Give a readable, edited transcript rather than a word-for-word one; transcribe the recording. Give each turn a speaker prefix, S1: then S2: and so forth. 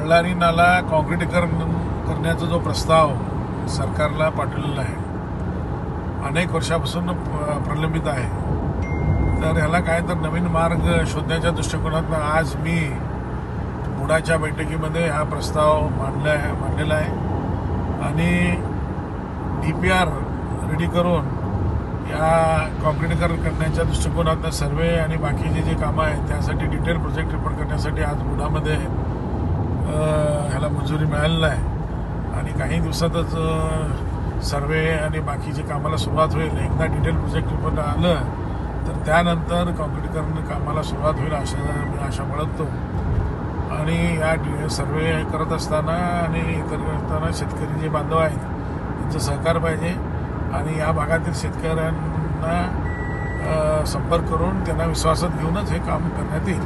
S1: बळ्ळारी नाला काँक्रिटीकरण करण्याचा जो प्रस्ताव सरकारला पाठवलेला आहे अनेक वर्षापासून प्रलंबित आहे. तर ह्याला काय तर नवीन मार्ग शोधण्याच्या दृष्टिकोनातून आज मी बुडाच्या बैठकीमध्ये हा प्रस्ताव मांडलेला आहे आणि DPR रेडी करून या काँक्रिटीकरण करण्याच्या दृष्टिकोनातून सर्वे आणि बाकीचे जे कामं आहेत त्यासाठी डिटेल प्रोजेक्ट रिपोर्ट करण्यासाठी आज बुडामध्ये ह्याला मंजुरी मिळालेली आहे आणि काही दिवसातच सर्वे आणि बाकीच्या कामाला सुरुवात होईल. एकदा डिटेल प्रोजेक्ट रिपोर्ट आलं तर त्यानंतर काँक्रिटीकरण कामाला सुरुवात होईल मी आशा बाळगतो. आणि या सर्वे करत असताना आणि इतर करताना शेतकरी जे बांधव आहेत त्यांचं सहकार पाहिजे आणि या भागातील शेतकऱ्यांना संपर्क करून त्यांना विश्वासात घेऊनच हे काम करण्यात येईल.